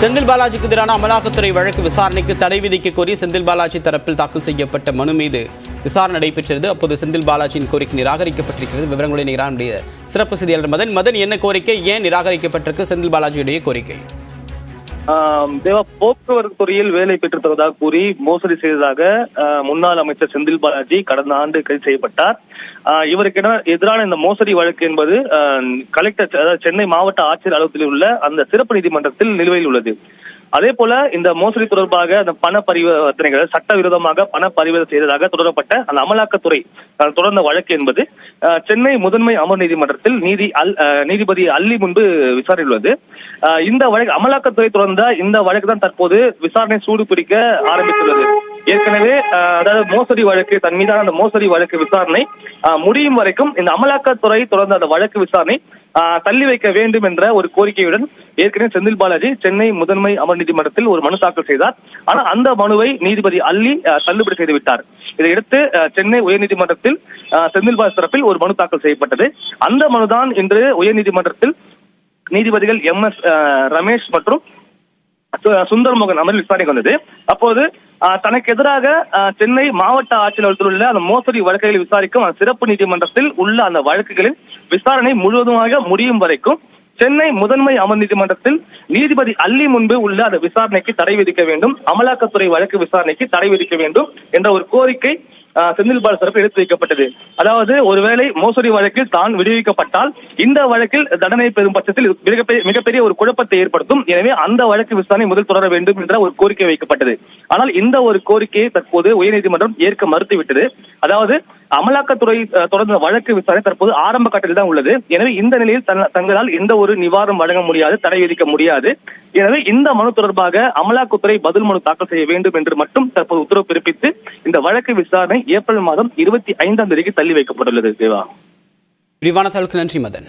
செந்தில் பாலாஜிக்கு எதிரான அமலாக்கத்துறை வழக்கு விசாரணைக்கு தடை விதிக்க கோரி செந்தில் பாலாஜி தரப்பில் தாக்கல் செய்யப்பட்ட மனு மீது விசாரணை நடைபெற்றது. அப்போது செந்தில் பாலாஜியின் கோரிக்கை நிராகரிக்கப்பட்டிருக்கிறது. விவரங்களை நிகரானுடைய சிறப்பு செய்தியாளர் மதன் என்ன கோரிக்கை, ஏன் நிராகரிக்கப்பட்டிருக்கு செந்தில் பாலாஜியுடைய கோரிக்கை? போக்குவரத்து துறையில் வேலை பெற்றுத் தருவதாக கூறி மோசடி செய்ததாக முன்னாள் அமைச்சர் செந்தில் பாலாஜி கடந்த ஆண்டு கைது செய்யப்பட்டார். இவருக்கு எதிரான இந்த மோசடி வழக்கு என்பது கலெக்டர், அதாவது சென்னை மாவட்ட ஆட்சியர் அலுவலகத்தில் உள்ள அந்த சிறப்பு நீதிமன்றத்தில் நிலுவையில் உள்ளது. அதே போல இந்த மோசடி தொடர்பாக அந்த பண பரிவர்த்தனைகள் சட்டவிரோதமாக பண பரிவர்த்தனை செய்ததாக தொடரப்பட்ட அந்த அமலாக்கத்துறை தொடர்ந்த வழக்கு என்பது சென்னை முதன்மை அமர் நீதிமன்றத்தில் நீதிபதி அல்லி முன்பு விசாரணை உள்ளது. இந்த வழக்கு அமலாக்கத்துறை தொடர்ந்த இந்த வழக்கு தான் தற்போது விசாரணை சூடு பிடிக்க ஆரம்பித்துள்ளது. ஏற்கனவே அதாவது மோசடி வழக்கு, தன் மீதான அந்த மோசடி வழக்கு விசாரணை முடியும் வரைக்கும் இந்த அமலாக்கத்துறை தொடர்ந்த அந்த வழக்கு விசாரணை தள்ளி வைக்க வேண்டும் என்ற ஒரு கோரிக்கையுடன் ஏற்கனவே செந்தில் பாலாஜி சென்னை முதன்மை அமர் நீதிமன்றத்தில் ஒரு மனு தாக்கல் செய்தார். ஆனால் அந்த மனுவை நீதிபதி அல்லி தள்ளுபடி செய்துவிட்டார். இதையடுத்து சென்னை உயர்நீதிமன்றத்தில் செந்தில் பாலாஜி தரப்பில் ஒரு மனு தாக்கல் செய்யப்பட்டது. அந்த மனுதான் இன்று உயர்நீதிமன்றத்தில் நீதிபதிகள் MS ரமேஷ் மற்றும் சுந்தர்மோகன் அமர்வில் விசாரணைக்கு வந்தது. அப்போது தனக்கு எதிராக சென்னை மாவட்ட ஆட்சியர் அலுவலகத்தில் உள்ள அந்த மோசடி வழக்குகளை விசாரிக்கும் சிறப்பு நீதிமன்றத்தில் உள்ள அந்த வழக்குகளில் விசாரணை முழுவதுமாக முடியும் வரைக்கும் சென்னை முதன்மை அமர் நீதிமன்றத்தில் நீதிபதி அல்லி முன்பு உள்ள அந்த விசாரணைக்கு தடை விதிக்க வேண்டும், அமலாக்கத்துறை வழக்கு விசாரணைக்கு தடை விதிக்க வேண்டும் என்ற ஒரு கோரிக்கை செந்தில் பாலாஜி தரப்பு எடுத்து வைக்கப்பட்டது. அதாவது ஒருவேளை மோசடி வழக்கில் தான் விடுவிக்கப்பட்டால் இந்த வழக்கில் தண்டனை பெறும் பட்சத்தில் மிகப்பெரிய ஒரு குழப்பத்தை ஏற்படுத்தும். எனவே அந்த வழக்கு விசாரணை முதல் தொடர வேண்டும் என்ற ஒரு கோரிக்கை வைக்கப்பட்டது. ஆனால் இந்த ஒரு கோரிக்கையை தற்போது உயர்நீதிமன்றம் ஏற்க மறுத்துவிட்டது. அதாவது அமலாக்கத்துறை தொடர்ந்த வழக்கு விசாரணை தற்போது ஆரம்ப கட்டத்தில் தான் உள்ளது. எனவே இந்த நிலையில் தங்களால் எந்த ஒரு நிவாரணம் வழங்க முடியாது, தடை விதிக்க முடியாது. எனவே இந்த மனு தொடர்பாக அமலாக்கத்துறை பதில் மனு தாக்கல் செய்ய வேண்டும் என்று மட்டும் தற்போது உத்தரவு பிறப்பித்து இந்த வழக்கு விசாரணை ஏப்ரல் மாதம் 25ஆம் தேதிக்கு தள்ளி வைக்கப்பட்டுள்ளது. தேவா, விரிவான தகவலுக்கு நன்றி மதன்.